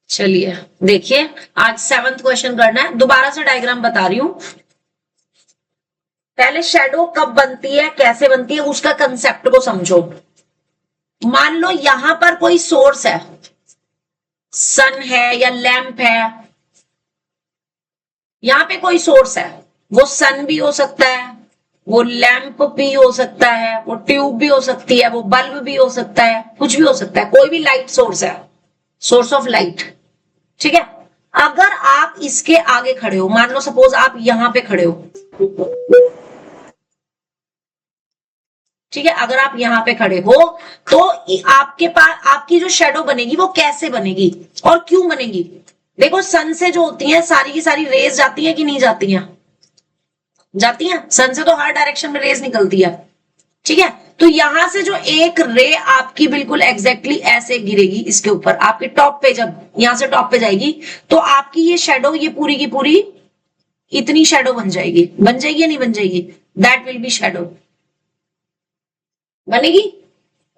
चलिए देखिए, आज 7th क्वेश्चन करना है। दोबारा से डायग्राम बता रही हूं। पहले शेडो कब बनती है, कैसे बनती है, उसका कंसेप्ट को समझो। मान लो यहां पर कोई सोर्स है, सन है या लैंप है। यहां पे कोई सोर्स है, वो सन भी हो सकता है, वो लैंप भी हो सकता है, वो ट्यूब भी हो सकती है, वो बल्ब भी हो सकता है, कुछ भी हो सकता है, कोई भी लाइट सोर्स है, सोर्स ऑफ लाइट। ठीक है। अगर आप इसके आगे खड़े हो, मान लो सपोज आप यहां पे खड़े हो, ठीक है, अगर आप यहां पे खड़े हो तो आपके पास आपकी जो शेडो बनेगी वो कैसे बनेगी और क्यों बनेगी। देखो, सन से जो होती है सारी की सारी रेज जाती है कि नहीं जाती हैं? जाती हैं। सन से तो हर डायरेक्शन में रेज निकलती है। ठीक है, तो यहां से जो एक रे आपकी बिल्कुल एग्जैक्टली ऐसे गिरेगी इसके ऊपर, आपके टॉप पे, जब यहां से टॉप पे जाएगी तो आपकी ये शेडो, ये पूरी की पूरी इतनी शेडो बन जाएगी या नहीं बन जाएगी? दैट विल बी शेडो, बनेगी।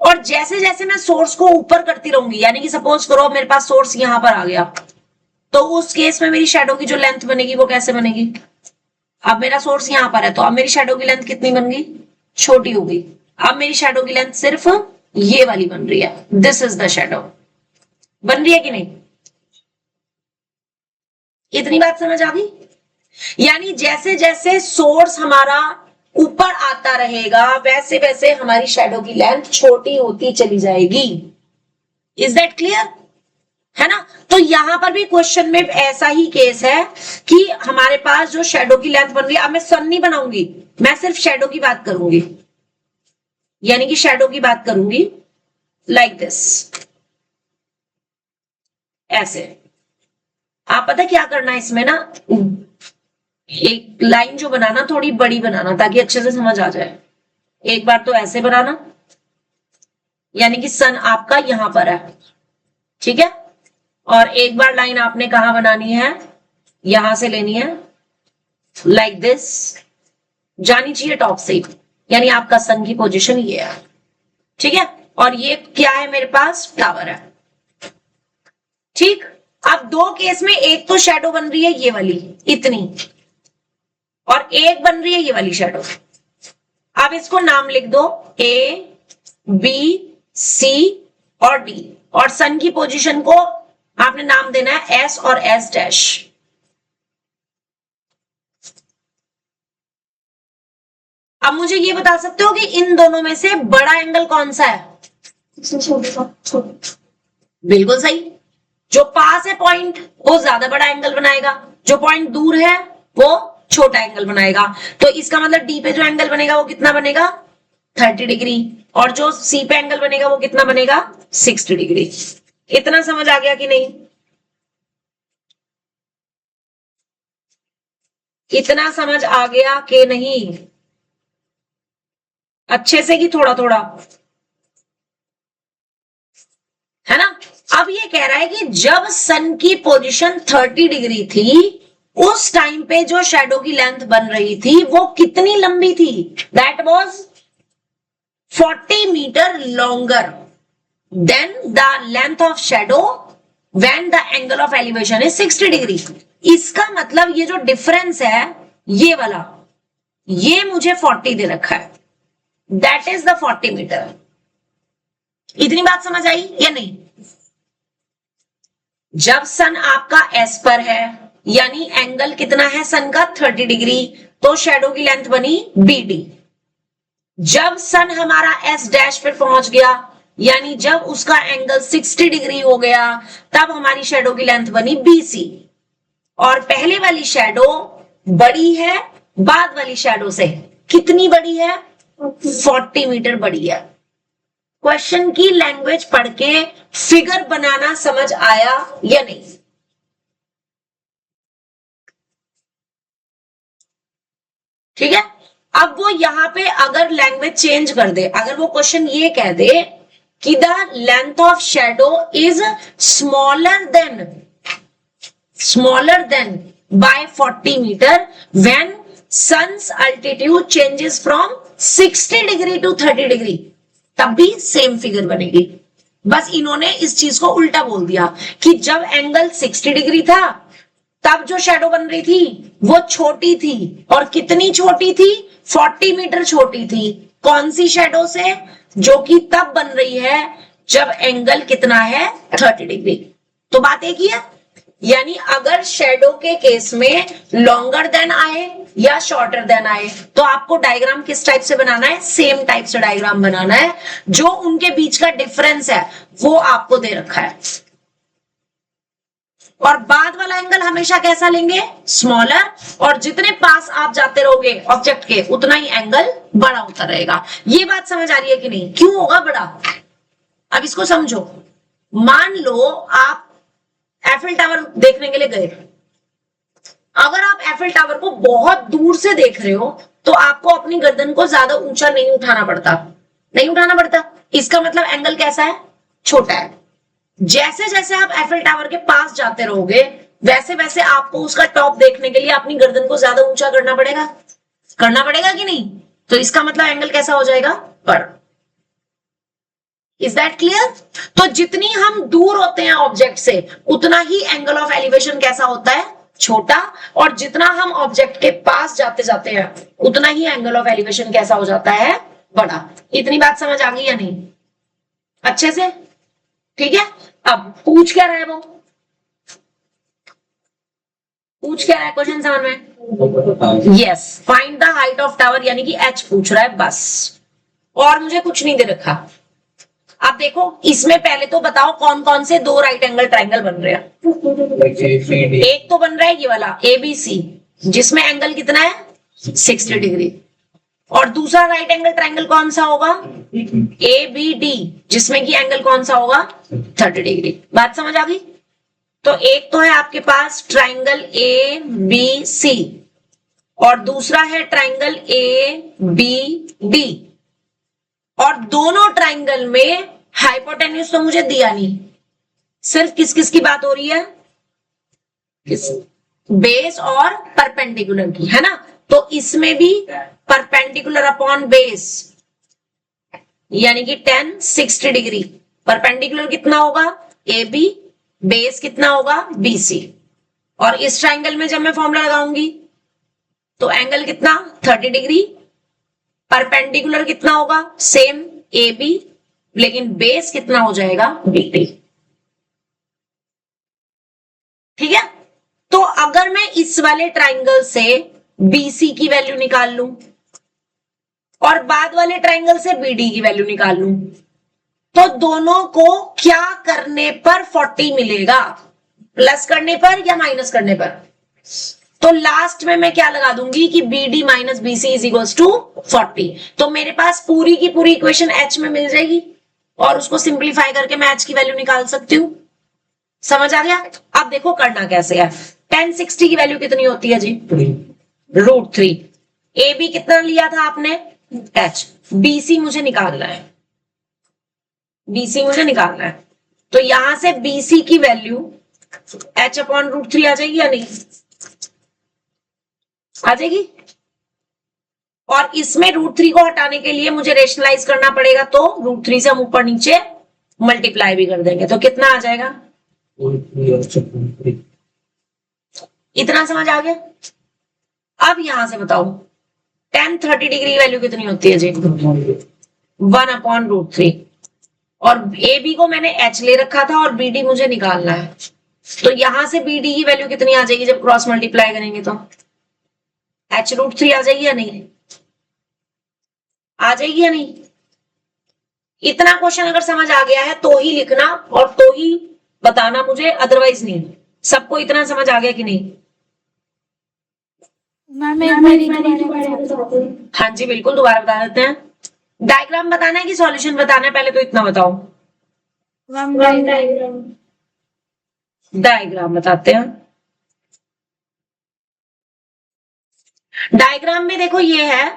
और जैसे जैसे मैं सोर्स को ऊपर करती रहूंगी, यानी कि सपोज करो मेरे पास सोर्स यहां पर आ गया, तो उस केस में मेरी शेडो की जो लेंथ बनेगी वो कैसे बनेगी? अब मेरा सोर्स यहां पर है तो अब मेरी शेडो की लेंथ कितनी बन गई? छोटी हो गई। अब मेरी शेडो की लेंथ सिर्फ ये वाली बन रही है। This is the shadow. बन रही है कि नहीं? इतनी बात समझ आ गई? यानी जैसे जैसे सोर्स हमारा ऊपर आता रहेगा वैसे वैसे हमारी शेडो की लेंथ छोटी होती चली जाएगी। Is that clear? है ना? तो यहां पर भी क्वेश्चन में ऐसा ही केस है कि हमारे पास जो शेडो की लेंथ बन रही है, अब मैं सन नहीं बनाऊंगी, मैं सिर्फ शेडो की बात करूंगी, यानी कि शेडो की बात करूंगी लाइक दिस, ऐसे। आप पता क्या करना है इसमें ना, एक लाइन जो बनाना थोड़ी बड़ी बनाना ताकि अच्छे से समझ आ जाए। एक बार तो ऐसे बनाना, यानी कि सन आपका यहां पर है, ठीक है। और एक बार लाइन आपने कहां बनानी है, यहां से लेनी है, लाइक दिस, जानी चाहिए टॉप से, यानी आपका सन की पोजीशन ये है, ठीक है। और ये क्या है, मेरे पास टावर है, ठीक। अब दो केस में एक तो शेडो बन रही है ये वाली इतनी, और एक बन रही है ये वाली शेडो। अब इसको नाम लिख दो, ए बी सी और डी, और सन की पोजीशन को आपने नाम देना है एस और एस डैश। अब मुझे ये बता सकते हो कि इन दोनों में से बड़ा एंगल कौन सा है? बिल्कुल सही। जो पास है पॉइंट वो ज्यादा बड़ा एंगल बनाएगा, जो पॉइंट दूर है वो छोटा एंगल बनाएगा। तो इसका मतलब डी पे जो एंगल बनेगा वो कितना बनेगा? 30 डिग्री। और जो सी पे एंगल बनेगा वो कितना बनेगा? 60 डिग्री। इतना समझ आ गया कि नहीं? इतना समझ आ गया कि नहीं? अच्छे से कि थोड़ा थोड़ा? है ना? अब ये कह रहा है कि जब सन की पोजीशन 30 डिग्री थी उस टाइम पे जो शेडो की लेंथ बन रही थी वो कितनी लंबी थी? That was 40 metre longer than the length of shadow when the angle of elevation is 60 degree. इसका मतलब ये जो डिफरेंस है ये वाला, ये मुझे 40 दे रखा है, दैट इज द 40 मीटर। इतनी बात समझ आई या नहीं? जब सन आपका एस पर है, यानी एंगल कितना है सन का? 30 डिग्री, तो शेडो की लेंथ बनी BD। जब सन हमारा एस डैश पर पहुंच गया, यानी जब उसका एंगल 60 डिग्री हो गया, तब हमारी शेडो की लेंथ बनी BC। और पहले वाली शेडो बड़ी है बाद वाली शेडो से। कितनी बड़ी है? 40 मीटर बड़ी है। क्वेश्चन की लैंग्वेज पढ़ के फिगर बनाना समझ आया या नहीं? ठीक है। अब वो यहां पे अगर लैंग्वेज चेंज कर दे, अगर वो क्वेश्चन ये कह दे कि the length of shadow is smaller than by 40 metre when sun's altitude changes from 60 degree to 30 degree, तब भी सेम फिगर बनेगी। बस इन्होंने इस चीज को उल्टा बोल दिया कि जब एंगल 60 डिग्री था तब जो शेडो बन रही थी वो छोटी थी, और कितनी छोटी थी, 40 मीटर छोटी थी। कौन सी शेडो से, जो कि तब बन रही है जब एंगल कितना है, 30 डिग्री। तो बात एक ही है, यानी अगर शेडो के केस में लॉन्गर देन आए या शॉर्टर देन आए तो आपको डायग्राम किस टाइप से बनाना है, सेम टाइप से डायग्राम बनाना है। जो उनके बीच का डिफरेंस है वो आपको दे रखा है, और बाद वाला एंगल हमेशा कैसा लेंगे, स्मॉलर, और जितने पास आप जाते रहोगे ऑब्जेक्ट के उतना ही एंगल बड़ा होता रहेगा। ये बात समझ आ रही है कि नहीं, क्यों होगा बड़ा? अब इसको समझो। मान लो आप एफिल टावर देखने के लिए गए, अगर आप एफिल टावर को बहुत दूर से देख रहे हो तो आपको अपनी गर्दन को ज्यादा ऊंचा नहीं उठाना पड़ता, नहीं उठाना पड़ता। इसका मतलब एंगल कैसा है, छोटा है। जैसे जैसे आप एफिल टावर के पास जाते रहोगे वैसे वैसे आपको उसका टॉप देखने के लिए अपनी गर्दन को ज्यादा ऊंचा करना पड़ेगा, करना पड़ेगा कि नहीं? तो इसका मतलब एंगल कैसा हो जाएगा, बड़ा। Is that clear? तो जितनी हम दूर होते हैं ऑब्जेक्ट से उतना ही एंगल ऑफ एलिवेशन कैसा होता है, छोटा, और जितना हम ऑब्जेक्ट के पास जाते जाते हैं उतना ही एंगल ऑफ एलिवेशन कैसा हो जाता है, बड़ा। इतनी बात समझ आ गई या नहीं, अच्छे से? ठीक है। अब पूछ क्या रहा है वो, पूछ क्या रहा है क्वेश्चन समझ में? Yes, find the height of tower, यानी कि एच पूछ रहा है बस, और मुझे कुछ नहीं दे रखा। आप देखो इसमें पहले तो बताओ कौन कौन से दो राइट एंगल ट्राइंगल बन रहे हैं। एक तो बन रहा है ये वाला एबीसी जिसमें एंगल कितना है, 60 डिग्री, और दूसरा राइट एंगल ट्राइंगल कौन सा होगा, एबीडी, जिसमें कि एंगल कौन सा होगा, 30 डिग्री। बात समझ आ गई? तो एक तो है आपके पास ट्राइंगल ए बी सी, और दूसरा है ट्राइंगल ए बी डी, और दोनों ट्राइंगल में हाइपोटेन्यूज तो मुझे दिया नहीं, सिर्फ किस किस की बात हो रही है, बेस और परपेंडिकुलर की, है ना? तो इसमें भी परपेंडिकुलर अपॉन बेस, यानी कि 10 60 डिग्री। परपेंडिकुलर कितना होगा, ए बी, बेस कितना होगा, बीसी, और इस ट्राइंगल में जब मैं फॉर्मूला लगाऊंगी तो एंगल कितना, 30 डिग्री, परपेंडिकुलर कितना होगा, सेम ए बी, लेकिन बेस कितना हो जाएगा, बी डी। ठीक है। तो अगर मैं इस वाले ट्राइंगल से बीसी की वैल्यू निकाल लूं और बाद वाले ट्राइंगल से बीडी की वैल्यू निकाल लूं तो दोनों को क्या करने पर 40 मिलेगा, प्लस करने पर या माइनस करने पर? तो लास्ट में मैं क्या लगा दूंगी कि BD minus BC is equals to 40। तो मेरे पास पूरी की पूरी इक्वेशन H में मिल जाएगी और उसको सिंप्लीफाई करके मैं H की वैल्यू निकाल सकती हूँ। समझ आ गया? अब देखो करना कैसे है। 10 60 की वैल्यू कितनी होती है जी, √3। AB कितना लिया था आपने, H। BC मुझे निकालना है, BC मुझे निकालना है। तो यहां से BC की वैल्यू H अपॉन √3 आ जाएगी या नहीं, आ जाएगी? और इसमें √3 को हटाने के लिए मुझे रेशनलाइज करना पड़ेगा, तो √3 से हम ऊपर नीचे मल्टीप्लाई भी कर देंगे, तो कितना आ जाएगा, इतना समझ आ गया? अब यहां से बताओ tan 30 डिग्री की वैल्यू कितनी होती है जी, 1 अपॉन √3, और AB को मैंने H ले रखा था और BD मुझे निकालना है। तो यहां से BD की वैल्यू कितनी आ जाएगी जब क्रॉस मल्टीप्लाई करेंगे, तो H √3 आ जाएगी या नहीं, आ जाएगी या नहीं? इतना क्वेश्चन अगर समझ आ गया है तो ही लिखना और तो ही बताना मुझे, अदरवाइज नहीं। सबको इतना समझ आ गया कि नहीं? हाँ जी बिल्कुल, दोबारा बता देते हैं। डायग्राम बताना है कि सॉल्यूशन बताना है, पहले तो इतना बताओ। डायग्राम बताते हैं। डायग्राम में देखो ये है,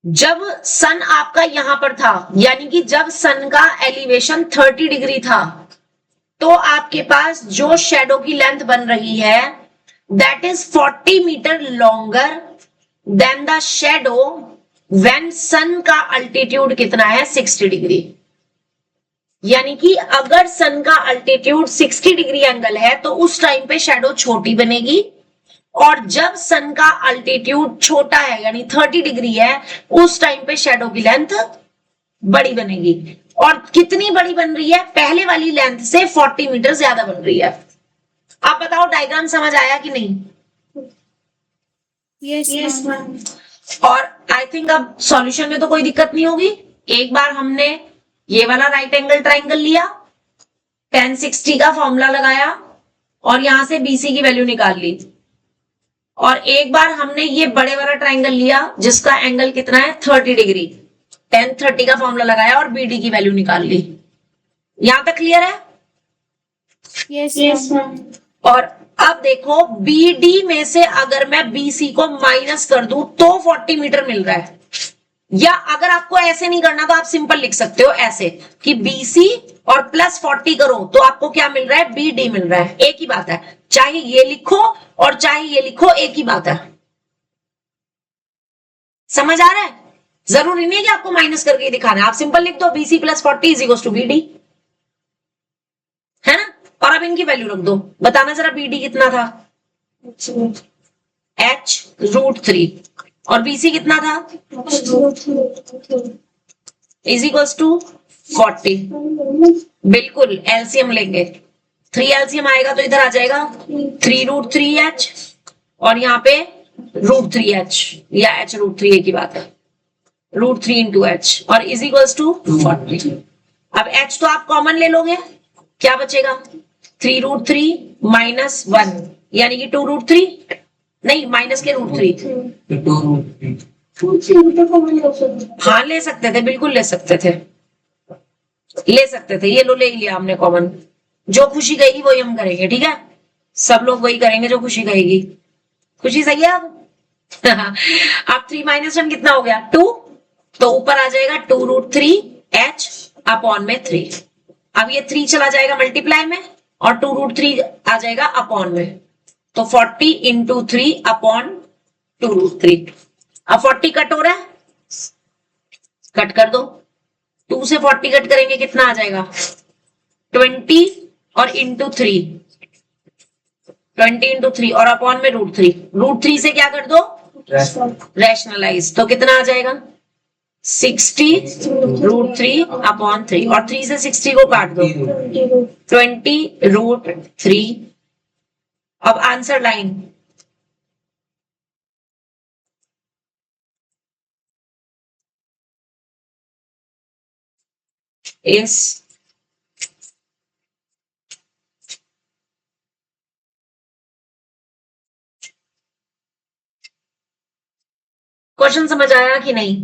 जब सन आपका यहां पर था, यानी कि जब सन का एलिवेशन 30 डिग्री था, तो आपके पास जो शेडो की लेंथ बन रही है that is 40 metre longer than the shadow when sun का अल्टीट्यूड कितना है, 60 डिग्री। यानी कि अगर सन का अल्टीट्यूड 60 डिग्री एंगल है तो उस टाइम पे शैडो छोटी बनेगी, और जब सन का अल्टीट्यूड छोटा है यानी 30 डिग्री है उस टाइम पे शैडो की लेंथ बड़ी बनेगी। और कितनी बड़ी बन रही है? पहले वाली लेंथ से 40 मीटर ज्यादा बन रही है। आप बताओ डायग्राम समझ आया कि नहीं? Yes ma'am. और आई थिंक अब सॉल्यूशन में तो कोई दिक्कत नहीं होगी। एक बार हमने ये वाला राइट एंगल ट्राइंगल लिया, tan 60 का फॉर्मूला लगाया और यहां से BC की वैल्यू निकाल ली, और एक बार हमने ये बड़े वाला ट्राइंगल लिया जिसका एंगल कितना है 30 डिग्री, tan 30 का फॉर्मूला लगाया और BD की वैल्यू निकाल ली। यहां तक क्लियर है? Yes ma'am. और अब देखो BD में से अगर मैं BC को माइनस कर दूं तो 40 मीटर मिल रहा है। या अगर आपको ऐसे नहीं करना तो आप सिंपल लिख सकते हो ऐसे कि BC और प्लस 40 करो तो आपको क्या मिल रहा है? BD मिल रहा है। एक ही बात है, चाहे ये लिखो और चाहे ये लिखो, एक ही बात है। समझ आ रहा है? जरूरी नहीं है कि आपको माइनस करके दिखाना है, आप सिंपल लिख दो BC plus 40 is equal to BD, है ना? और अब इनकी वैल्यू रख दो, बताना जरा BD कितना था? h√3 और BC कितना था? Is equal to 40। बिल्कुल एलसीएम लेंगे, 3 एलसीएम आएगा तो इधर आ जाएगा 3√3h और यहाँ पे √3h या h√3 एक ही बात है, √3 इंटू h और इज इक्वल टू 40। अब h तो आप कॉमन ले लोगे, क्या बचेगा? 3√3 माइनस 1 यानी कि 2√3, नहीं माइनस के √3। हाँ ले सकते थे, बिल्कुल ले सकते थे, ले सकते थे। ये लो ले ही लिया हमने कॉमन। जो खुशी कहेगी वही हम करेंगे, ठीक है? सब लोग वही करेंगे जो खुशी कहेगी। खुशी सही है? अब 3 माइनस 1 कितना हो गया? 2, तो ऊपर आ जाएगा 2√3h अपॉन में 3। अब ये 3 चला जाएगा मल्टीप्लाई में और 2√3 आ जाएगा अपॉन में, तो 40 इंटू 3 अपॉन 2√3। अब 40 कट हो रहा है, कट कर दो, 2 से 40 कट करेंगे कितना आ जाएगा? 20 और इंटू 3, 20 इंटू 3 और अपॉन में √3। √3 से क्या कर दो? रैशनलाइज, तो कितना आ जाएगा? 60√3 अपॉन 3 और 3 से 60 को काट दो, 20√3। अब आंसर लाइन इस क्वेश्चन समझ आया कि नहीं?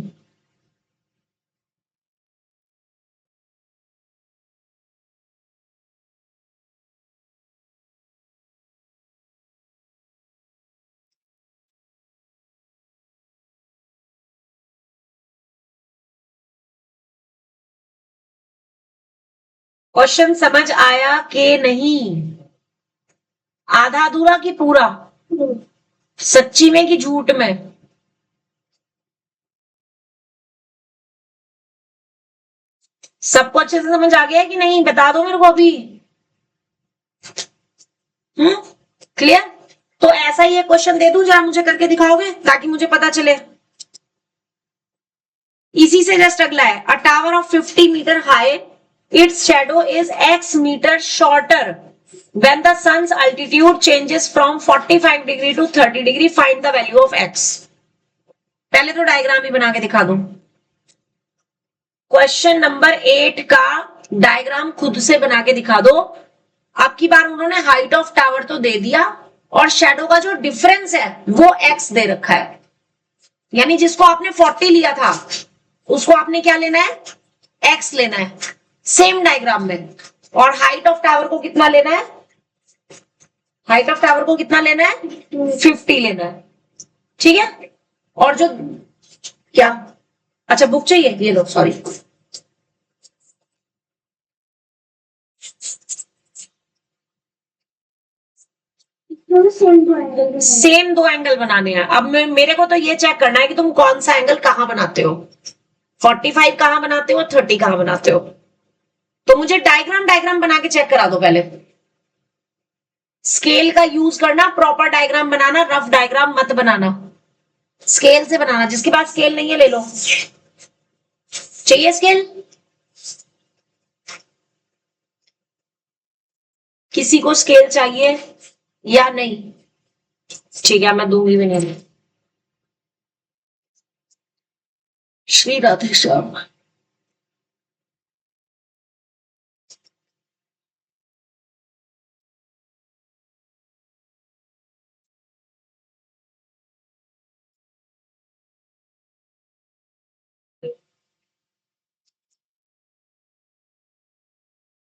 क्वेश्चन समझ आया कि नहीं? आधा अधूरा कि पूरा? सच्ची में कि झूठ में? सबको अच्छे से समझ आ गया है कि नहीं? बता दो मेरे को अभी। क्लियर? तो ऐसा ही एक क्वेश्चन दे दूं जरा मुझे करके दिखाओगे ताकि मुझे पता चले। इसी से जस्ट अगला है, a tower of 50 metre high, its shadow is x metre shorter when the sun's altitude changes from 45 degree to 30 degree, find the value of x। पहले तो डायग्राम ही बना के दिखा दो। क्वेश्चन नंबर 8 का डायग्राम खुद से बना के दिखा दो। अब की बार उन्होंने हाइट ऑफ टावर तो दे दिया और शैडो का जो डिफरेंस है वो x दे रखा है, यानी जिसको आपने 40 लिया था उसको आपने क्या लेना है? x लेना है सेम डायग्राम में। और हाइट ऑफ टावर को कितना लेना है? हाइट ऑफ टावर को कितना लेना है? 50 लेना है, ठीक है? और जो क्या, अच्छा बुक चाहिए, ये लो, सॉरी। सेम दो एंगल बनाने हैं। अब मेरे को तो ये चेक करना है कि तुम कौन सा एंगल कहां बनाते हो, 45 कहां बनाते हो, 30 कहां बनाते हो। तो मुझे डायग्राम बना के चेक करा दो पहले। स्केल का यूज करना, प्रॉपर डायग्राम बनाना, रफ डायग्राम मत बनाना, स्केल से बनाना। जिसके पास स्केल नहीं है ले लो। चाहिए स्केल? किसी को स्केल चाहिए या नहीं? ठीक है, मैं दूंगी भी नहीं। श्री राधे श्याम।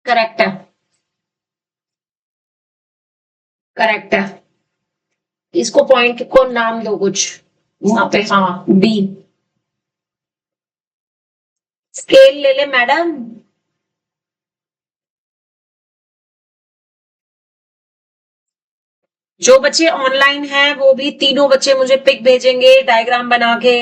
करेक्ट है, करेक्ट है। इसको पॉइंट को नाम दो कुछ वहां पे। हाँ, बी। स्केल ले ले मैडम। जो बच्चे ऑनलाइन हैं वो भी तीनों बच्चे मुझे पिक भेजेंगे डायग्राम बना के।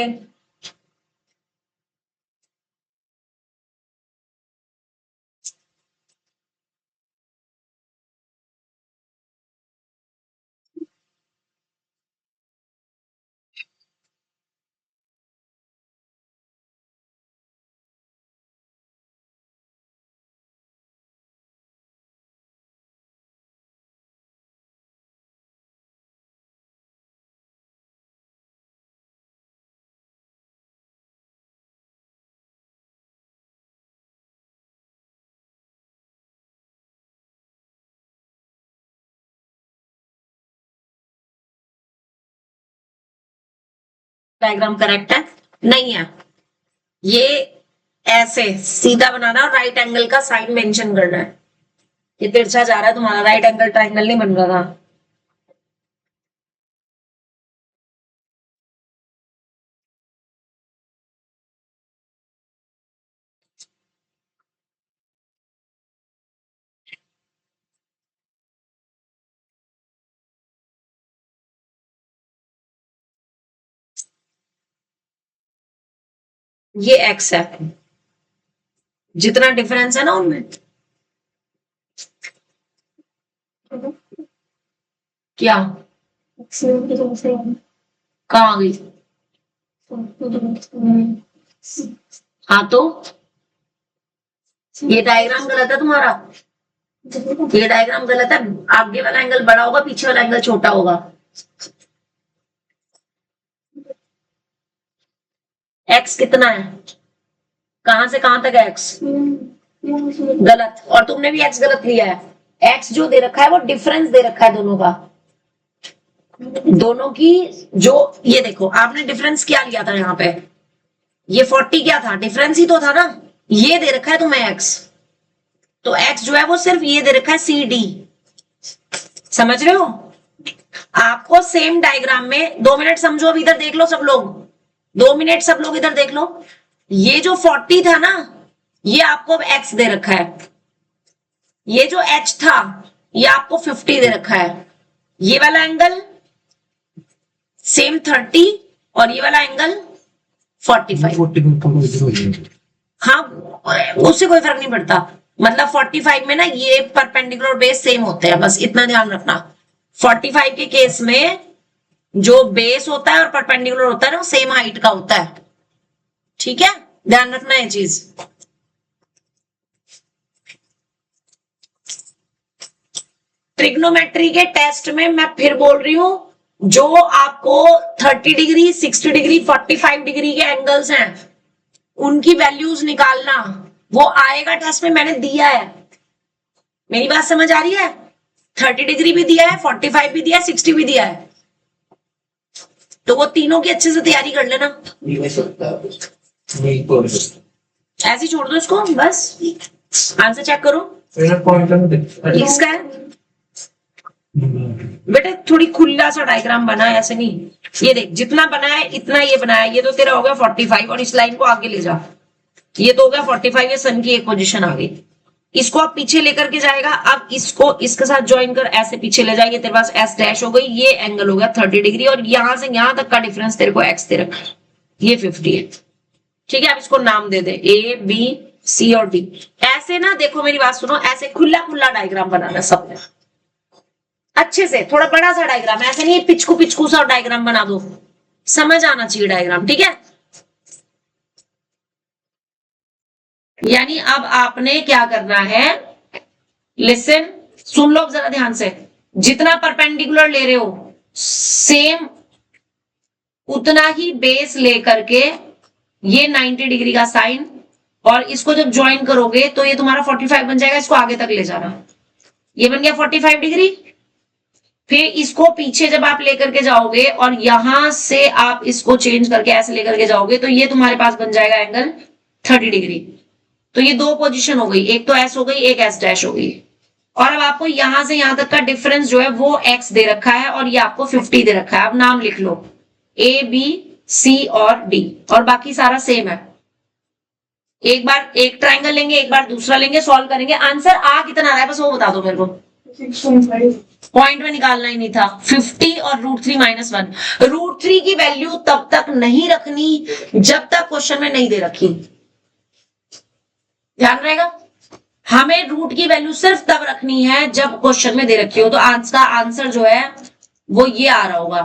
डायग्राम करेक्ट है? नहीं है। ये ऐसे सीधा बनाना और राइट एंगल का साइन मेंशन करना है। ये तिरछा जा रहा है तुम्हारा, राइट एंगल ट्राइंगल नहीं बन रहा था। ये एक्स है, जितना डिफरेंस है ना उनमें। क्या कहाँ आ गई? हाँ तो ये डायग्राम गलत है तुम्हारा। ये डायग्राम गलत है। आगे वाला एंगल बड़ा होगा, पीछे वाला एंगल छोटा होगा। एक्स कितना है? कहां से कहां तक है एक्स? गलत। और तुमने भी एक्स गलत लिया है। एक्स जो दे रखा है वो डिफरेंस दे रखा है दोनों का। दोनों की जो, ये देखो आपने डिफरेंस क्या लिया था यहाँ पे? ये 40 क्या था? डिफरेंस ही तो था ना। ये दे रखा है तुम्हें एक्स, तो एक्स जो है वो सिर्फ ये दे रखा है सी डी। समझ रहे हो? आपको सेम डायग्राम में 2 मिनट समझो। अब इधर देख लो सब लोग, 2 मिनट सब लोग इधर देख लो। ये जो 40 था ना, ये आपको अब एक्स दे रखा है। ये जो एच था ये आपको 50 दे रखा है। ये वाला एंगल सेम 30 और ये वाला एंगल 45। हाँ, उससे कोई फर्क नहीं पड़ता। मतलब 45 में ना ये परपेंडिकुलर बेस सेम होते हैं, बस इतना ध्यान रखना। 45 के केस में जो बेस होता है और परपेंडिकुलर होता है ना वो सेम हाइट का होता है। ठीक है, ध्यान रखना ये चीज। ट्रिग्नोमेट्री के टेस्ट में मैं फिर बोल रही हूं, जो आपको 30 डिग्री, 60 डिग्री, 45 डिग्री के एंगल्स हैं उनकी वैल्यूज निकालना, वो आएगा टेस्ट में। मैंने दिया है, मेरी बात समझ आ रही है? 30 डिग्री भी दिया है, 45 भी दिया है, 60 भी दिया है, तो वो तीनों की अच्छे से तैयारी कर लेना। ऐसे ही छोड़ दो इसको, बस आंसर चेक करो। इसका है बेटा, थोड़ी खुला सा डायग्राम बना है, ऐसे नहीं। ये देख, जितना बना है इतना ये बनाया। ये तो तेरा हो गया 45 और इस लाइन को आगे ले जा। ये तो हो गया 45, ये सन की एक पोजीशन आ गई। इसको आप पीछे लेकर के जाएगा। अब इसको इसके साथ ज्वाइन कर, ऐसे पीछे ले जाएंगे, तेरे पास एस डैश हो गई। ये एंगल हो गया 30 डिग्री और यहां से यहां तक का डिफरेंस तेरे को एक्स दे रखा है, ये 50 है। ठीक है, अब इसको नाम दे दे, ए बी सी और डी। एस ऐसे ना देखो मेरी बात सुनो, ऐसे खुला खुला डायग्राम बनाना सबने अच्छे से, थोड़ा बड़ा सा डायग्राम, ऐसे नहीं पिचकू पिचकू सा डायग्राम बना दो, समझ आना चाहिए डायग्राम, ठीक है। यानी अब आपने क्या करना है, लिसन, सुन लो जरा ध्यान से, जितना परपेंडिकुलर ले रहे हो सेम उतना ही बेस लेकर के ये 90 डिग्री का साइन, और इसको जब ज्वाइन करोगे तो ये तुम्हारा 45 बन जाएगा, इसको आगे तक ले जाना, ये बन गया 45 डिग्री। फिर इसको पीछे जब आप लेकर के जाओगे और यहां से आप इसको चेंज करके ऐसे लेकर के जाओगे तो ये तुम्हारे पास बन जाएगा एंगल 30 डिग्री। तो ये दो पोजीशन हो गई, एक तो एस हो गई, एक एस डैश हो गई। और अब आपको यहां से यहां तक का डिफरेंस जो है वो एक्स दे रखा है और ये आपको 50 दे रखा है। अब नाम लिख लो, ए बी सी और डी, और बाकी सारा सेम है। एक बार एक ट्राइंगल लेंगे, एक बार दूसरा लेंगे, सॉल्व करेंगे। आंसर आ कितना रहा है बस वो बता दो मेरे को, पॉइंट में निकालना ही नहीं था। 50 और √3 - 1। √3 की वैल्यू तब तक नहीं रखनी जब तक क्वेश्चन में नहीं दे रखी, ध्यान रहेगा। हमें रूट की वैल्यू सिर्फ तब रखनी है जब क्वेश्चन में दे रखी हो। तो आज का आंसर जो है वो ये आ रहा होगा,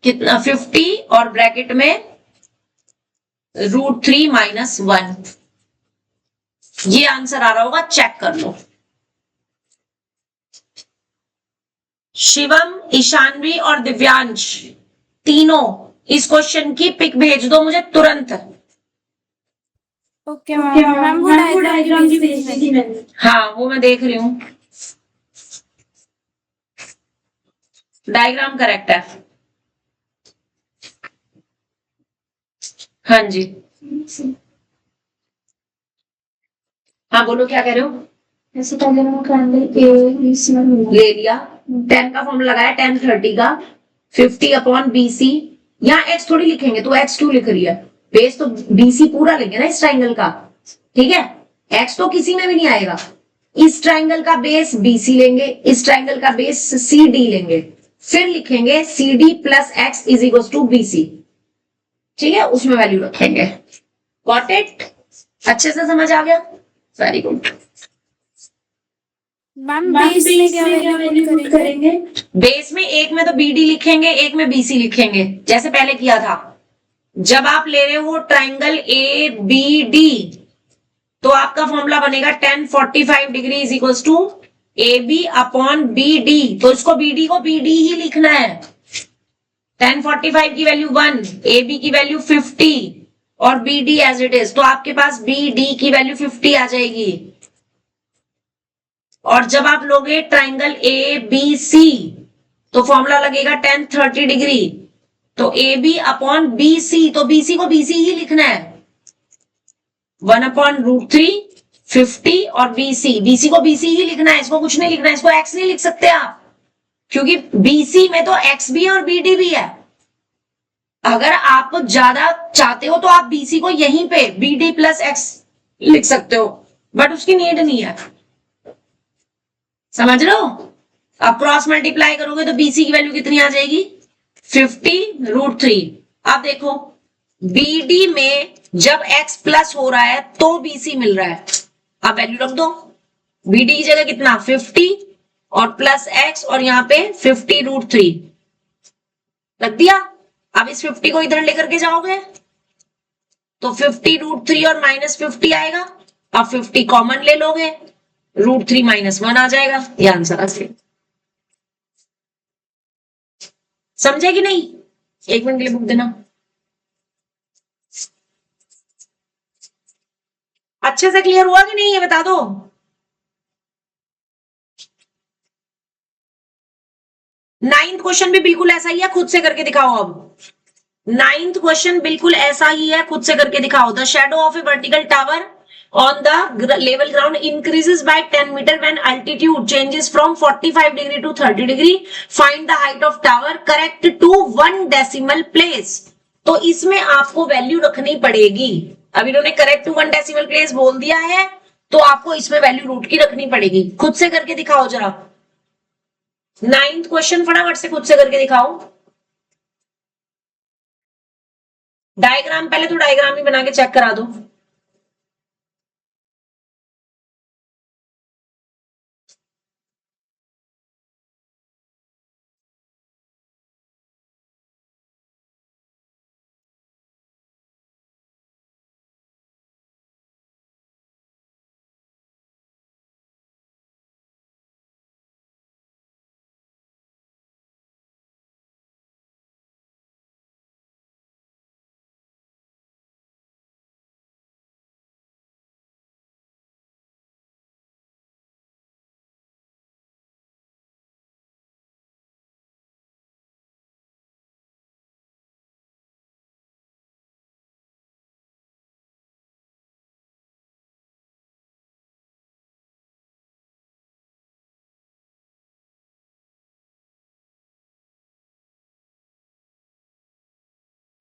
कितना, 50 और ब्रैकेट में √3 - 1, ये आंसर आ रहा होगा, चेक कर लो। शिवम, ईशानवी और दिव्यांश तीनों इस क्वेश्चन की पिक भेज दो मुझे तुरंत। ओके मैम, मैम वो डायग्राम भी भेज दी थी मैंने। हाँ वो मैं देख रही हूँ, डायग्राम करेक्ट है। हाँ जी, हाँ बोलो क्या कह रहे हो। ऐसे diagram triangle A B C ले लिया, 10 का फॉर्मूला लगाया, 10 30 का, 50/BC। यहाँ x थोड़ी लिखेंगे, तो x क्यों लिख रही है, बेस तो BC पूरा लेंगे ना इस ट्राइंगल का, ठीक है। x तो किसी में भी नहीं आएगा। इस ट्राइंगल का बेस BC लेंगे, इस ट्राइंगल का बेस CD लेंगे, फिर लिखेंगे CD + x = BC, ठीक है, उसमें वैल्यू रखेंगे। गॉट इट, अच्छे से समझ आ गया, वेरी गुड। मैम बेस में क्या वैल्यू पुट करेंगे? बेस में एक में तो BD लिखेंगे, एक में BC लिखेंगे, जैसे पहले किया था। जब आप ले रहे हो ट्राइंगल ABD तो आपका फॉर्मूला बनेगा tan 45 डिग्री = AB/BD। तो इसको BD को BD ही लिखना है। tan 45 की वैल्यू 1, AB की वैल्यू 50 और BD एज इट इज। तो आपके पास BD की वैल्यू 50 आ जाएगी। और जब आप लोगे ट्राइंगल ABC तो फॉर्मूला लगेगा tan 30 डिग्री, तो AB/BC, तो BC को BC ही लिखना है, 1/√3, 50 और BC को BC ही लिखना है, इसको कुछ नहीं लिखना है, इसको x नहीं लिख सकते आप, क्योंकि BC में तो x भी है और BD भी है। अगर आप ज्यादा चाहते हो तो आप BC को यहीं पे BD + x लिख सकते हो, बट उसकी नीड नहीं है, समझ रहे हो। अब क्रॉस मल्टीप्लाई करोगे तो BC की वैल्यू कितनी आ जाएगी, 50 √3। अब देखो BD में जब x प्लस हो रहा है तो BC मिल रहा है, अब वैल्यू रख दो। BD की जगह कितना, 50 और +x, और यहाँ पे 50 √3 रख दिया। अब इस 50 को इधर लेकर के जाओगे तो 50 √3 और -50 आएगा। अब 50 कॉमन ले लोगे, √3 - 1 आ जाएगा, ये आंसर आ जाएगा। समझे कि नहीं, 1 मिनट के लिए बुक देना। अच्छे से क्लियर हुआ कि नहीं ये बता दो। नाइन्थ क्वेश्चन भी बिल्कुल ऐसा ही है, खुद से करके दिखाओ। अब 9th क्वेश्चन बिल्कुल ऐसा ही है, खुद से करके दिखाओ। The shadow of A vertical tower on the level ground increases by 10 meter when altitude changes from 45 degree to 30 degree. Find the height of tower correct to 1 decimal place. तो इसमें आपको वैल्यू रखनी पड़ेगी। अब इन्होंने करेक्ट टू 1 डेसिमल प्लेस बोल दिया है तो आपको इसमें वैल्यू रूट की रखनी पड़ेगी। खुद से करके दिखाओ जरा। 9th क्वेश्चन फटाफट से खुद से करके दिखाओ। डायग्राम पहले तो डायग्राम ही बना के चेक करा दो।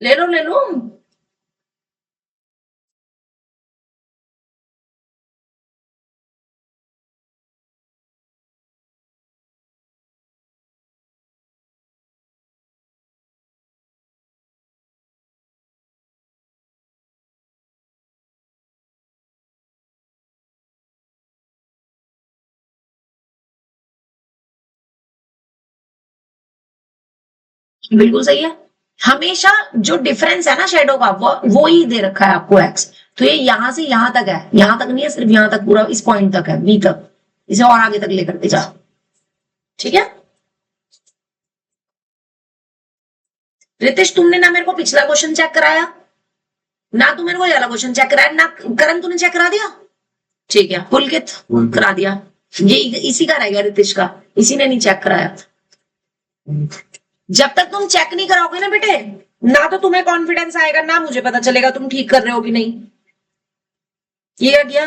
ले लो ले लो। बिल्कुल सही है। हमेशा जो डिफरेंस है ना शेडो का वो ही दे रखा है आपको एक्स। तो ये यहां से यहां तक है, यहां तक नहीं है, सिर्फ यहां तक, पूरा इस पॉइंट तक है, बी तक। इसे और आगे तक लेकर के जा। ठीक है रितेश, तुमने ना मेरे को पिछला क्वेश्चन चेक कराया, ना तू मेरे को ये वाला क्वेश्चन चेक कराया, ना करण तूने चेक करा दिया। ठीक है पुलकित करा दिया। ये इसी का रह गया रितेश का, इसी ने नहीं चेक कराया। जब तक तुम चेक नहीं कराओगे ना बेटे, ना तो तुम्हें कॉन्फिडेंस आएगा, ना मुझे पता चलेगा तुम ठीक कर रहे हो कि नहीं। ये क्या किया?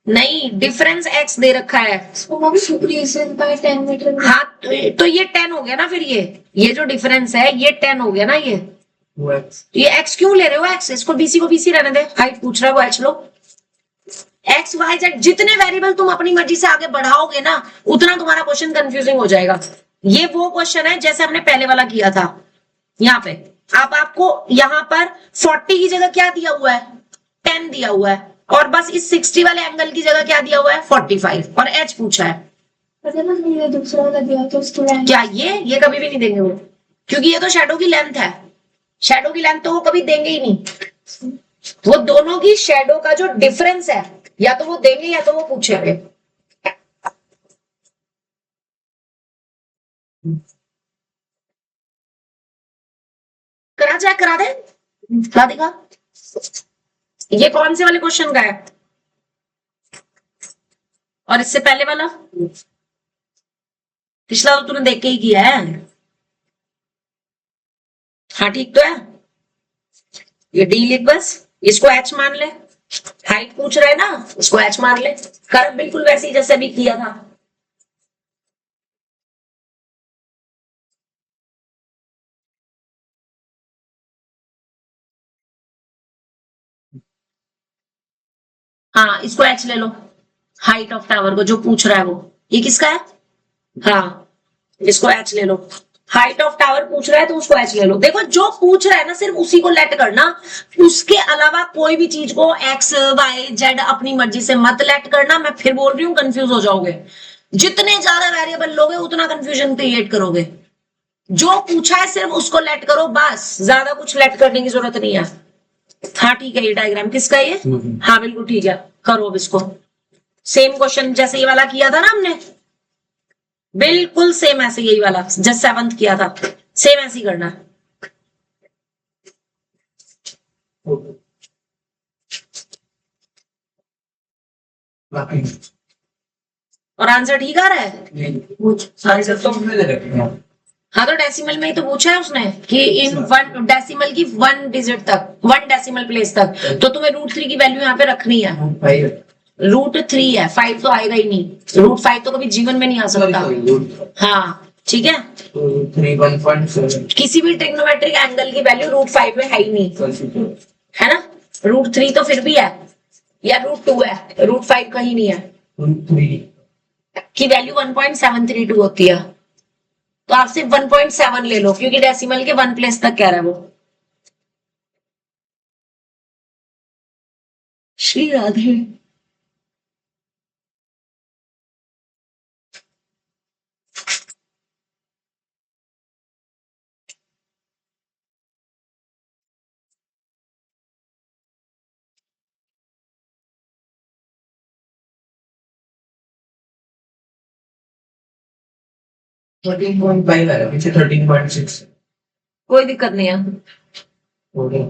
नहीं, डिफरेंस एक्स दे रखा है। Reason by 10 metre. हाँ तो ये 10 हो गया ना, फिर ये जो डिफरेंस है ये 10 हो गया ना। ये एक्स क्यों ले रहे हो? एक्स, इसको बीसी को बीसी रहने दे, हाइट पूछ रहा है वो एच लो। एक्स वाई जेड जितने वेरिएबल तुम अपनी मर्जी से आगे बढ़ाओगे ना, उतना तुम्हारा क्वेश्चन कंफ्यूजिंग हो जाएगा। ये वो क्वेश्चन है जैसे हमने पहले वाला किया था। यहाँ पे आप आपको यहाँ पर 40 की जगह क्या दिया हुआ है? 10 दिया हुआ है, और बस इस 60 वाले एंगल की जगह क्या दिया हुआ है? 45, और एच पूछा है। मुझे दूसरा वाला दिया तो उसको क्या ये कभी भी नहीं देंगे वो, क्योंकि ये तो शेडो की लेंथ है। शेडो की लेंथ तो वो कभी देंगे ही नहीं। वो दोनों की शेडो का जो डिफरेंस है, या तो वो देंगे या तो वो पूछेंगे। करा चेक करा दे, करा देगा। ये कौन से वाले क्वेश्चन का है? और इससे पहले वाला? पिछला तो तूने देख के ही किया है। हाँ ठीक तो है। ये डी लिख बस, इसको एच मान ले। हाइट पूछ रहा है ना, इसको एच मान ले। कर बिल्कुल वैसे ही जैसे अभी किया था। हाँ इसको एच ले लो, हाइट ऑफ टावर को जो पूछ रहा है वो। ये किसका है? हाँ इसको एच ले लो। हाइट ऑफ टावर पूछ रहा है तो उसको एच ले लो। देखो जो पूछ रहा है ना सिर्फ उसी को लेट करना, उसके अलावा कोई भी चीज को एक्स वाई जेड अपनी मर्जी से मत लेट करना। मैं फिर बोल रही हूँ कंफ्यूज हो जाओगे। जितने ज्यादा वेरिएबल लोगे उतना कंफ्यूजन क्रिएट करोगे। जो पूछा है सिर्फ उसको लेट करो, बस ज्यादा कुछ लेट करने की जरूरत नहीं है। हाँ ठीक है, ये डायग्राम किसका है ये? हाँ बिल्कुल ठीक है, करो अब इसको। सेम क्वेश्चन जैसे ये वाला किया था ना हमने, बिल्कुल सेम ऐसे, यही वाला जस्ट 7th किया था, सेम ऐसे ही करना है। और आंसर ठीक आ रहा है? आंसर तो हमने दे रखे हैं। हाँ तो डेसिमल में ही तो पूछा है उसने कि इन वन डेसिमल की 1 डिजिट तक, 1 डेसिमल प्लेस तक, तो तुम्हें √3 की वैल्यू यहाँ पे रखनी है। √3 है, 5 तो आएगा ही नहीं। √5 तो कभी जीवन में नहीं आ सकता। हाँ ठीक है, 1.7 किसी भी ट्रिग्नोमेट्रिक एंगल की वैल्यू √5 में है ही नहीं, है ना। √3 तो फिर भी है, या √2 है, √5 कहीं नहीं है। 3 की वैल्यू 1.732 होती है। तो आप सिर्फ 1.7 ले लो, क्योंकि डेसिमल के 1 प्लेस तक कह रहा है वो। Shri Radhe. Thirteen point five है, पीछे 13.6 कोई दिक्कत नहीं है। हो गया।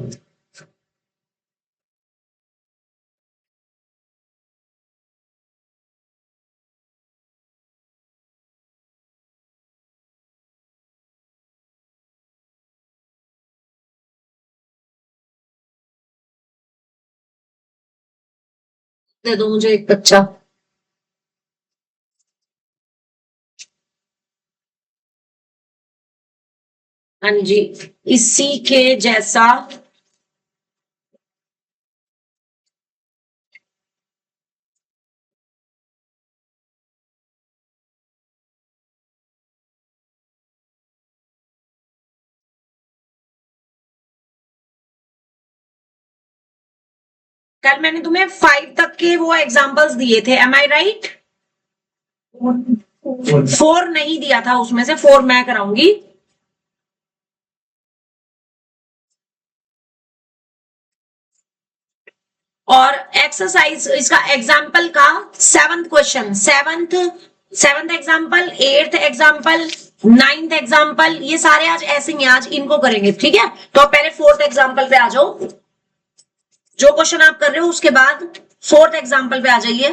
दे दो मुझे एक बच्चा। हाँ जी, इसी के जैसा कल मैंने तुम्हें 5 तक के वो एग्जांपल्स दिए थे, एम आई राइट? 4 नहीं दिया था, उसमें से 4 मैं कराऊंगी। और एक्सरसाइज इसका एग्जाम्पल का 7th question, seventh example, 8th example, 9th example, ये सारे आज ऐसे ही आज इनको करेंगे, ठीक है? तो आप पहले 4th एग्जाम्पल पे आ जाओ। जो क्वेश्चन आप कर रहे हो उसके बाद 4th एग्जाम्पल पे आ जाइए।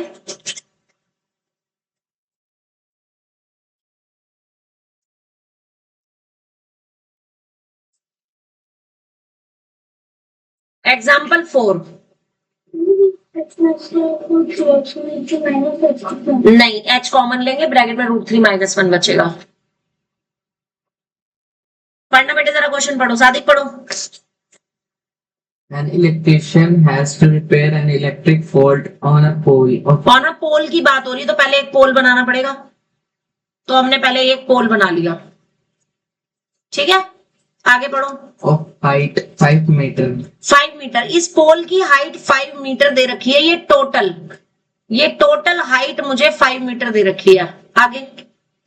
एग्जाम्पल 4। नहीं, h कॉमन लेंगे, ब्रैकेट में √3 - 1 बचेगा। पढ़ना बेटे, जरा क्वेश्चन पढ़ो, सादिक पढ़ो। An electrician has to repair an electric fault on a pole of on a pole की बात हो रही है तो पहले एक पोल बनाना पड़ेगा, तो हमने पहले एक पोल बना लिया, ठीक है? आगे पढ़ो। height 5 meter. 5 मीटर, इस पोल की हाइट 5 मीटर दे रखी है, ये टोटल हाइट मुझे 5 मीटर दे रखी है। आगे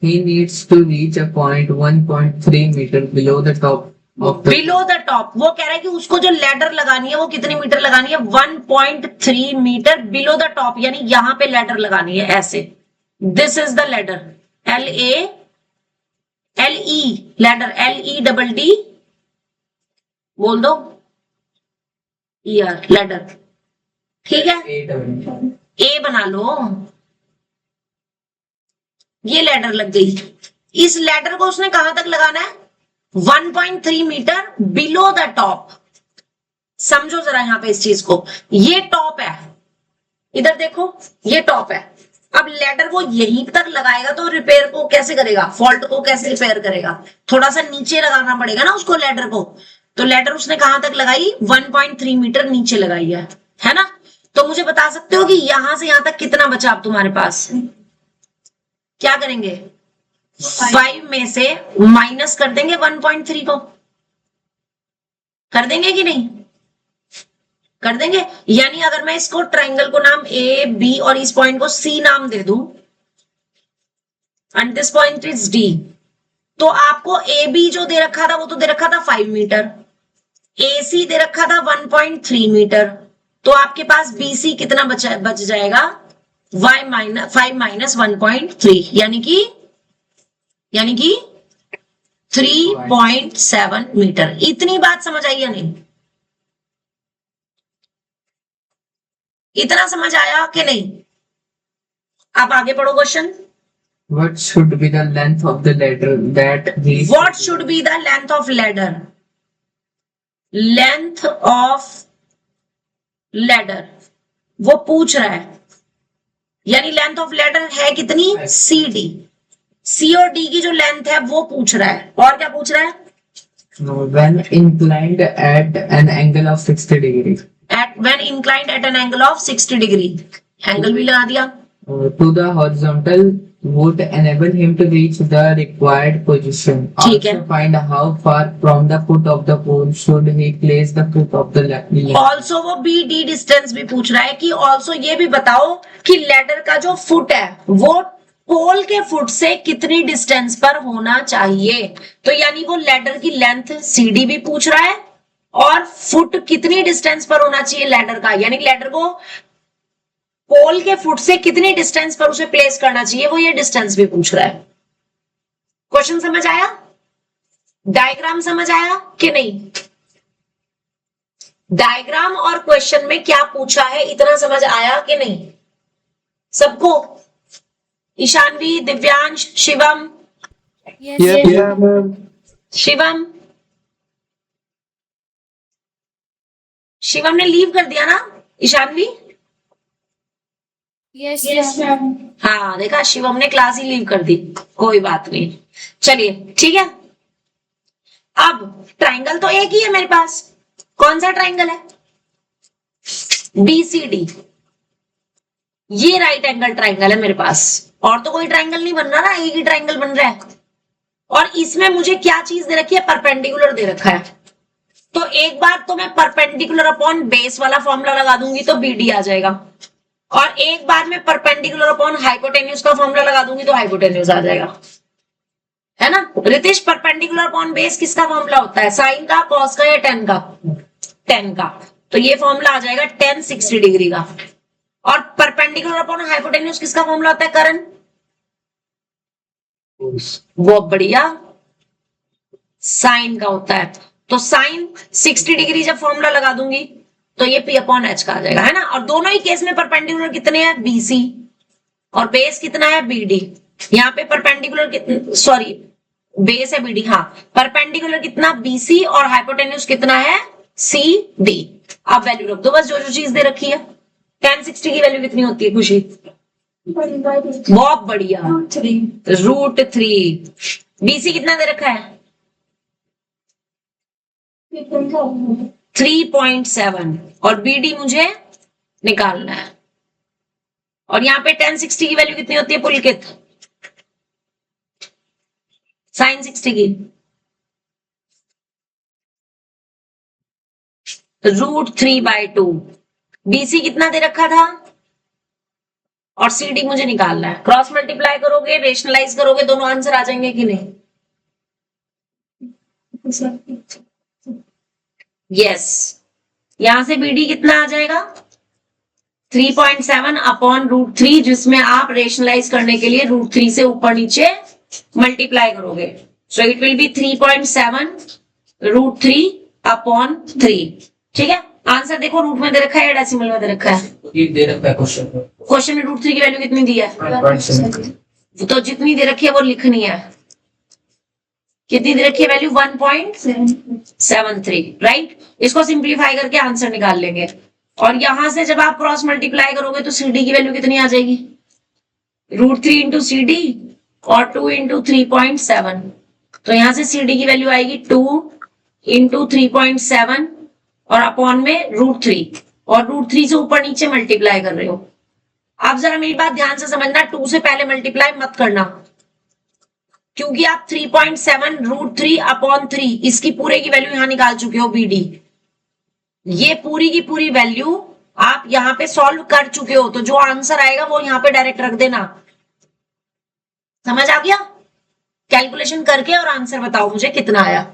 He needs to reach a point 1.3 meter below the top of the below the top, वो कह रहा है कि उसको जो लैडर लगानी है वो कितनी मीटर लगानी है? 1.3 मीटर बिलो द टॉप, यानी यहां पे लैडर लगानी है ऐसे। This is the ladder, LALE ladder, LEDD बोल दो, ER लैडर, ठीक है? 8 ए बना लो, ये लैडर लग गई। इस लैडर को उसने कहां तक लगाना है? 1.3 मीटर बिलो द टॉप। समझो जरा यहां पे इस चीज को, ये टॉप है, इधर देखो ये टॉप है। अब लैडर को यहीं तक लगाएगा तो रिपेयर को कैसे करेगा? फॉल्ट को कैसे रिपेयर करेगा? थोड़ा सा नीचे लगाना पड़ेगा ना उसको, लैडर को। तो लैडर उसने कहां तक लगाई? 1.3 मीटर नीचे लगाई है ना? तो मुझे बता सकते हो कि यहां से यहां तक कितना बचा अब तुम्हारे पास? क्या करेंगे? 5 में से माइनस कर देंगे 1.3 को, कर देंगे कि नहीं? कर देंगे। यानी अगर मैं इसको ट्रायंगल को नाम ए बी और इस पॉइंट को सी नाम दे दूं, and this point is D, तो आपको ए बी जो दे रखा था वो तो दे रखा था 5 मीटर, ए सी दे रखा था 1.3 मीटर, तो आपके पास बी सी कितना बच जाएगा? 5 - 1.3, यानी कि 3.7 मीटर। इतनी बात समझ आई या नहीं? इतना समझ आया कि नहीं? आप आगे पढ़ो question. What should be the length of the ladder that he What should be the length of ladder? Length of ladder वो पूछ रहा है, यानी लेंथ ऑफ लैडर है कितनी? CD, C और D की जो लेंथ है वो पूछ रहा है। और क्या पूछ रहा है? when inclined at an angle of 60 degree When inclined at an angle of 60 degree, angle भी लगा दिया। to the horizontal would enable him to reach the required position. ठीक है। Also find how far from the foot of the pole should he place the foot of the ladder. Also वो BD distance भी पूछ रहा है कि also ये भी बताओ कि लैडर का जो फुट है वो पोल के फुट से कितनी डिस्टेंस पर होना चाहिए। तो यानी वो लैडर की लेंथ CD भी पूछ रहा है और फुट कितनी डिस्टेंस पर होना चाहिए लैडर का, यानी लैडर को पोल के फुट से कितनी डिस्टेंस पर उसे प्लेस करना चाहिए, वो ये डिस्टेंस भी पूछ रहा है। क्वेश्चन समझ आया? डायग्राम समझ आया कि नहीं? डायग्राम और क्वेश्चन में क्या पूछा है इतना समझ आया कि नहीं सबको? ईशानवी, दिव्यांश, शिवम, शिवम, शिवम ने लीव कर दिया ना? Ishanvi, yes ma'am. हाँ देखा, शिवम ने क्लास ही लीव कर दी, कोई बात नहीं। चलिए ठीक है, अब ट्राइंगल तो एक ही है मेरे पास, कौन सा ट्राइंगल है? बीसीडी, ये राइट एंगल ट्राइंगल है मेरे पास, और तो कोई ट्राइंगल नहीं बन रहा ना, एक ही ट्राइंगल बन रहा है। और इसमें मुझे क्या चीज दे रखी है? परपेंडिकुलर दे रखा है। तो एक बार तो मैं परपेंडिकुलर अपॉन बेस वाला फॉर्मूला लगा दूंगी तो बीडी आ जाएगा, और एक बार में परपेंडिकुलर अपॉन हाइपोटेन्यूज का फॉर्मूला लगा दूंगी तो हाइपोटेन्यूज आ जाएगा, है ना। रितेश, परपेंडिकुलर अपॉन बेस किसका फॉर्मूला होता है? साइन का, कॉस का या टेन का? टेन का। तो ये फॉर्मूला आ जाएगा टेन 60 डिग्री का। और परपेंडिकुलर अपॉन हाइपोटेन्यूज किसका फॉर्मूला होता है करण? बहुत बढ़िया, साइन का होता है। तो साइन 60 डिग्री जब फॉर्मूला लगा दूंगी तो ये पी अपॉन एच का आ जाएगा, है ना। और दोनों ही केस में परपेंडिकुलर कितने हैं? बीसी, और बेस कितना है? बीडी। यहाँ पे परपेंडिकुलर सॉरी बेस है बीडी, हाँ, परपेंडिकुलर कितना? बीसी, और हाइपोटेन्यूज कितना है? C D. अब वैल्यू रख दो बस, जो जो चीज दे रखी है। tan 60 की वैल्यू कितनी होती है खुशी? बहुत बढ़िया, √3। बीसी कितना दे रखा है? 3.7, और बीडी मुझे निकालना है। और यहाँ पे tan 60 की वैल्यू कितनी होती है पुलकित? sin 60 की √3/2। बीसी कितना दे रखा था? और सी डी मुझे निकालना है। क्रॉस मल्टीप्लाई करोगे, रेशनलाइज करोगे, दोनों आंसर आ जाएंगे कि नहीं? यस। यहां से बीडी कितना आ जाएगा? 3.7 अपॉन √3, जिसमें आप रेशनलाइज करने के लिए √3 से ऊपर नीचे मल्टीप्लाई करोगे। So it will be 3.7 √3 upon 3। ठीक है, आंसर देखो रूट में दे रखा है या डेसिमल में दे रखा है? ये दे रखा है क्वेश्चन में। क्वेश्चन में √3 की वैल्यू कितनी दी है? 1.7। तो जितनी दे रखी है वो लिखनी है। कितनी दे रखी है वैल्यू? 1.73, राइट। इसको सिंप्लीफाई करके आंसर निकाल लेंगे। और यहां से जब आप क्रॉस मल्टीप्लाई करोगे तो सी डी की वैल्यू कितनी आ जाएगी? √3 इंटू सी डी और 2 इंटू 3.7। तो यहां से सी डी की वैल्यू आएगी 2 इंटू 3.7 और अपॉन में √3, और √3 से ऊपर नीचे मल्टीप्लाई कर रहे हो। आप जरा मेरी बात ध्यान से समझना, 2 से पहले मल्टीप्लाई मत करना, क्योंकि आप 3.7 √3 अपॉन 3 इसकी पूरे की वैल्यू यहां निकाल चुके हो बीडी। ये पूरी की पूरी वैल्यू आप यहां पे सॉल्व कर चुके हो, तो जो आंसर आएगा वो यहां पे डायरेक्ट रख देना। समझ आ गया? कैलकुलेशन करके और आंसर बताओ मुझे कितना आया।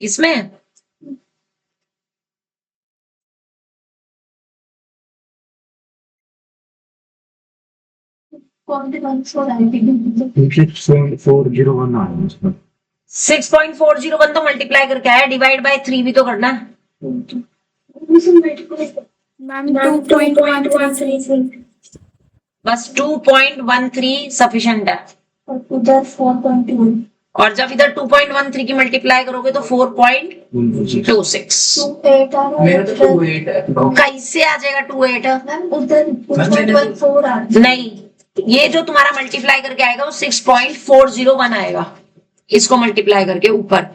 इसमें कौन सी 6.401 आया उसमें। 6.401 तो मल्टीप्लाई करके आया, डिवाइड बाय 3 भी तो करना है। मैम 2.113 बस 2.13 सफिशिएंट है। और उधर 4.2 और जब इधर 2.13 की मल्टीप्लाई करोगे तो 4.26। 28 आ रहा मेरा तो 2.8 है। कैसे आ जाएगा 2.8? मैम उधर 2.14 आ रहा नहीं, ये जो तुम्हारा मल्टीप्लाई करके आएगा वो 6.401 आएगा, इसको मल्टीप्लाई करके ऊपर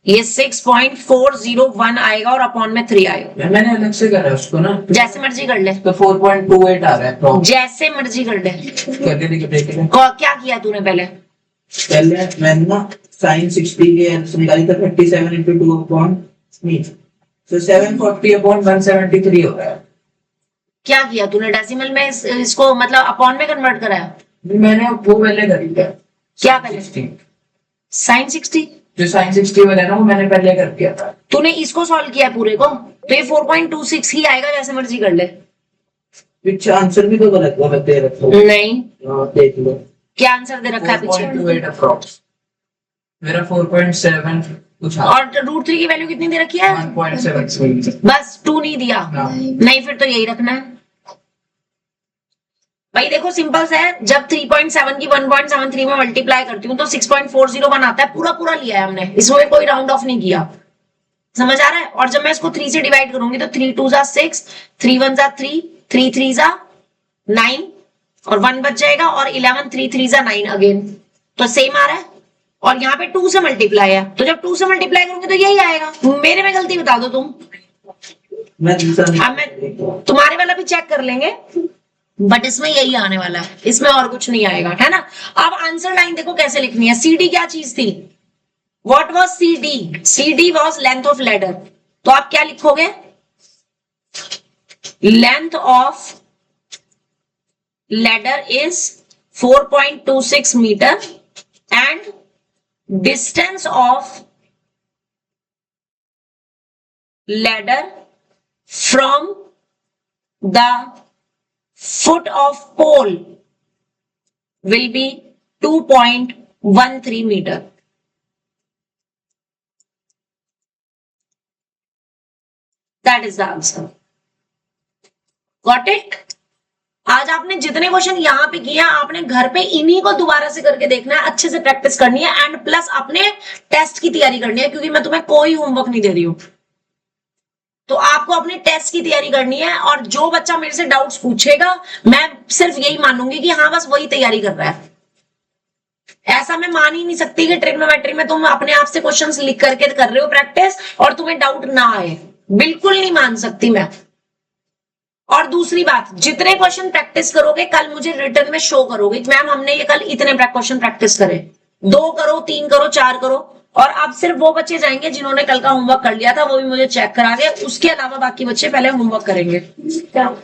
ये 6.401 आएगा और अपॉन में 3 आएगा। मैंने अलग से करा उसको ना, जैसे मर्जी कर ले, तो 4.28 आ रहा है। जैसे मर्जी कर ले। करके देखे क्या किया तूने पहले? पहले मैंने ना sin 60 की आंसर निकाली था 37 into 2 upon 3, so 740 upon 173 हो रहा है। क्या किया तूने? डेसिमल में इसको मतलब अपॉन में कन्वर्ट कराया? मैंने वो पहले कर दिया। क्या पहले? साइन 60? जो साइन 60 वाला है ना वो मैंने पहले कर दिया था। तूने इसको सॉल्व किया पूरे को, तो ये 4.26 ही आएगा, जैसे मर्जी कर ले। पीछे आंसर भी तो गलत गलत दे रखा है। नहीं, देख लो। क्या आंसर दे रखा है पीछे? 4.28 अप्रॉक्स। मेरा 4.7 कुछ और √3 की वैल्यू कितनी दे रखी है? 1.7। बस 2 नहीं दिया। नहीं, फिर तो यही रखना है भाई। देखो सिंपल से है, जब 3.7 की 1.73 में मल्टीप्लाई करती हूँ तो 6.401 आता है, पूरा पूरा लिया है हमने, इसमें कोई राउंड ऑफ नहीं किया। समझ आ रहा है? और जब मैं इसको 3 से डिवाइड करूंगी तो 3 2 जा 6, 3 1 जा 3, 3 3 जा 9 और 1 बच जाएगा, और 11 3 3 जा 9 अगेन, तो सेम आ रहा है। और यहाँ पे 2 से मल्टीप्लाई है, तो जब 2 से मल्टीप्लाई करूंगी तो यही आएगा। मेरे में गलती बता दो तुम। अब मैं तुम्हारे वाला भी चेक कर लेंगे, बट इसमें यही आने वाला है, इसमें और कुछ नहीं आएगा, है ना। अब आंसर लाइन देखो कैसे लिखनी है। CD क्या चीज थी? What was CD? CD was length of ladder, तो आप क्या लिखोगे? Length of ladder is 4.26 metre and distance of ladder from the foot of pole will be 2.13 meter. That is the answer. Got it? आज आपने जितने question यहाँ पे किए हैं, आपने घर पे इन्हीं को दोबारा से करके देखना है, अच्छे से प्रैक्टिस करनी है, एंड प्लस अपने टेस्ट की तैयारी करनी है, क्योंकि मैं तुम्हें कोई होमवर्क नहीं दे रही हूं। तो आपको अपने टेस्ट की तैयारी करनी है, और जो बच्चा मेरे से डाउट्स पूछेगा मैं सिर्फ यही मानूंगी कि हाँ बस वही तैयारी कर रहा है। ऐसा मैं मान ही नहीं सकती कि ट्रिग्नोमेट्री में तुम अपने आप से क्वेश्चंस लिख करके कर रहे हो प्रैक्टिस और तुम्हें डाउट ना आए, बिल्कुल नहीं मान सकती मैं। और दूसरी बात, जितने क्वेश्चन प्रैक्टिस करोगे कल मुझे रिटर्न में शो करोगे, मैम हमने ये कल इतने क्वेश्चन प्रैक्टिस करे, 2 करो, 3 करो, 4 करो। और अब सिर्फ वो बच्चे जाएंगे जिन्होंने कल का होमवर्क कर लिया था, वो भी मुझे चेक करा दे, उसके अलावा बाकी बच्चे पहले होमवर्क करेंगे। हाँ।